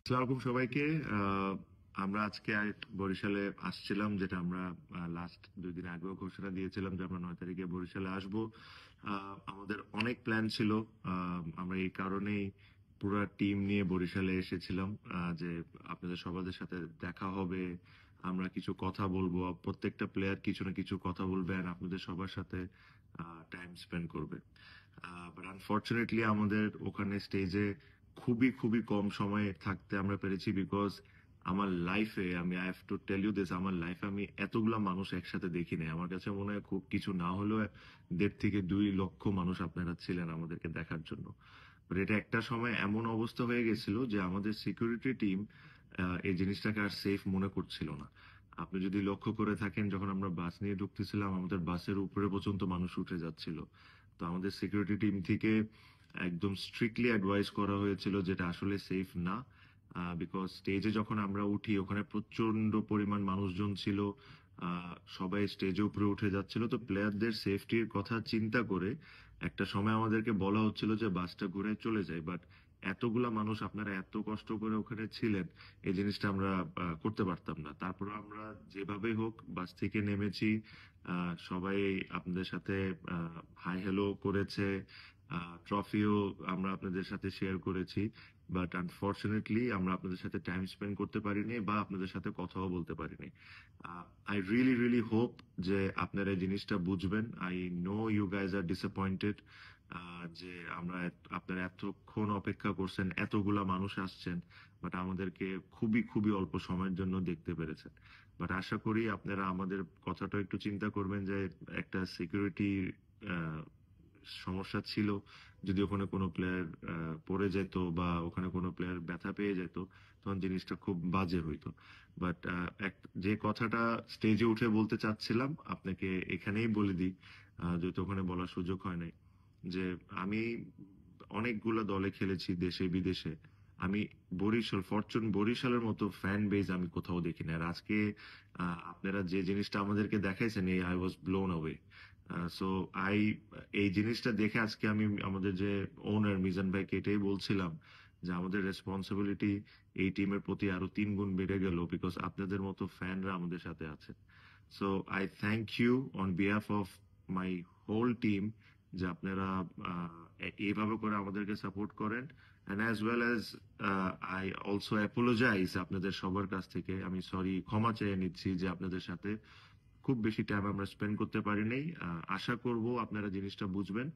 আসসালামু আলাইকুম সবাইকে। আমরা আজকে বরিশালে আসছিলাম, যেটা আমরা লাস্ট 2 দিন আগেও ঘোষণা দিয়েছিলাম যে আমরা 9 তারিখে বরিশালে আসব। আমাদের অনেক প্ল্যান ছিল। আমরা এই কারণেই পুরো টিম নিয়ে বরিশালে এসেছিলাম, যে আপনাদের সবার সাথে দেখা হবে, আমরা কিছু কথা বলবো, প্রত্যেকটা প্লেয়ার কিছু না কিছু কথা বলবে আর আপনাদের সবার সাথে টাইম স্পেন্ড করবে। বাট আনফর্চুনেটলি আমাদের ওখানে স্টেজে খুবই খুবই কম সময়ে থাকতে আমরা পেরেছি, বিকজ আমার লাইফে, I have to tell you this, আমার লাইফে আমি এতগুলা মানুষ একসাথে দেখি নাই। আমার কাছে মনে হয় খুব কিছু না হলেও 1.5 থেকে 2 লক্ষ মানুষ আপনারা ছিলেন আমাদেরকে দেখার জন্য। বাট এটা একটা সময় এমন অবস্থা হয়ে গেছিল যে আমাদের সিকিউরিটি টিম এই জিনিসটাকে আর সেফ মনে করছিল না। আপনি যদি লক্ষ্য করে থাকেন, যখন আমরা বাস নিয়ে ঢুকতেছিলাম আমাদের বাসের উপরে পর্যন্ত মানুষ উঠে যাচ্ছিল। তো আমাদের সিকিউরিটি টিম থেকে একদম স্ট্রিক্টলি অ্যাডভাইস করা হয়েছিল যেটা আসলে সেফ না। বিকজ স্টেজে যখন আমরা উঠি ওখানে প্রচন্ড পরিমাণ মানুষজন ছিল। সবাই স্টেজে উপরে উঠে যাচ্ছিল, তো প্লেয়ারদের সেফটির কথা চিন্তা করে একটা সময় আমাদেরকে বলা হচ্ছিল যে বাসটা ঘুরে চলে যায়। বাট এতগুলা মানুষ, আপনারা এত কষ্ট করে ওখানে ছিলেন, এই জিনিসটা আমরা করতে পারতাম না। তারপর আমরা যেভাবে হোক বাস থেকে নেমেছি। সবাই আপনাদের সাথে হাই হ্যালো করেছে, ট্রফিও আমরা আপনাদের সাথে শেয়ার করেছি। বাট আনফর্চুনেটলি আমরা আপনাদের সাথে টাইম স্পেন্ড করতে পারিনি বা আপনাদের সাথে কথাও বলতে পারিনি। আই রিয়েলি রিয়েলি হোপ যে আপনারা এই জিনিসটা বুঝবেন। I know you guys are disappointed, যে আমরা আপনারা এতক্ষণ অপেক্ষা করছেন, এতগুলা মানুষ আসছেন, বাট আমাদেরকে খুবই খুবই অল্প সময়ের জন্য দেখতে পেরেছেন। বাট আশা করি আপনারা আমাদের কথাটা একটু চিন্তা করবেন, যে একটা সিকিউরিটি সমস্যা ছিল। যদি ওখানে কোনো প্লেয়ার পড়ে যেত বা ওখানে কোনো প্লেয়ার ব্যথা পেয়ে যেত, তখন জিনিসটা খুব বাজে হইতো। বাট যে কথাটা স্টেজে উঠে বলতে চাচ্ছিলাম আপনাকে এখানেই বলে দিই, যেহেতু ওখানে বলার সুযোগ হয় নাই, যে আমি অনেকগুলো দলে খেলেছি দেশে বিদেশে। আমি ফরচুন বরিশালের মতো ফ্যান বেজ আমি কোথাও দেখি না। আর আজকে আপনারা যে জিনিসটা আমাদেরকে দেখাইছেন, এই I was blown away. So I এই জিনিসটা দেখে আজকে আমি আমাদের যে ওনার মিজান ভাইকে এটাই বলছিলাম যে আমাদের রেসপন্সিবিলিটি এই টিমের প্রতি আরো 3 গুণ বেড়ে গেল, বিকজ আপনাদের মতো ফ্যানরা আমাদের সাথে আছে। So I thank you on behalf of my whole team, যে আপনারা এইভাবে করে আমাদেরকে সাপোর্ট করেন। And as well as I also apologise আপনাদের সবার কাছ থেকে। আমি সরি, ক্ষমা চেয়ে নিচ্ছি যে আপনাদের সাথে খুব বেশি টাইম আমরা স্পেন্ড করতে পারিনি। আশা করব আপনারা জিনিসটা বুঝবেন।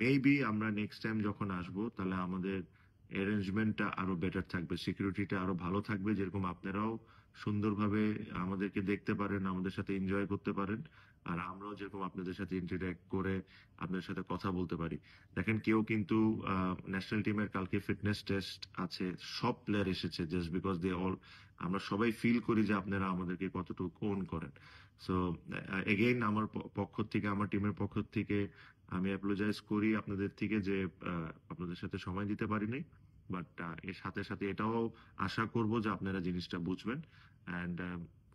মেবি আমরা নেক্সট টাইম যখন আসবো তাহলে আমাদের অ্যারেঞ্জমেন্টটা আরো বেটার থাকবে, সিকিউরিটিটা আরো ভালো থাকবে, যেরকম আপনারাও সুন্দরভাবে আমাদেরকে দেখতে পারেন, আমাদের সাথে এনজয় করতে পারেন, আর আমরাও যেরকম আপনাদের সাথে ইন্টারঅ্যাক্ট করে আপনাদের সাথে কথা বলতে পারি। দেখেন, কেউ কিন্তু ন্যাশনাল টিমের কালকে ফিটনেস টেস্ট আছে, সব প্লেয়ার এসেছে জাস্ট বিকজ দে অল। আমরা সবাই ফিল করি যে আপনারা আমাদেরকে কতটুকু ওন করেন। সো এগেইন আমার পক্ষ থেকে, আমার টিমের পক্ষ থেকে আমি অ্যাপোলোজাইজ করি আপনাদের থেকে যে আপনাদের সাথে সময় দিতে পারিনি। বাট এর সাথে সাথে এটাও আশা করব যে আপনারা জিনিসটা বুঝবেন। And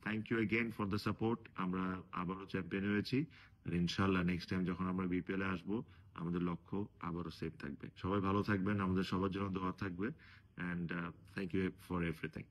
thank you again for the support. আমরা আবারও চ্যাম্পিয়ন হয়েছি, আর ইনশাল্লাহ নেক্সট টাইম যখন আমরা বিপিএল এ আসবো আমাদের লক্ষ্য আবারও সেফ থাকবে। সবাই ভালো থাকবেন, আমাদের সবার জন্য দোয়া থাকবে। And thank you for everything.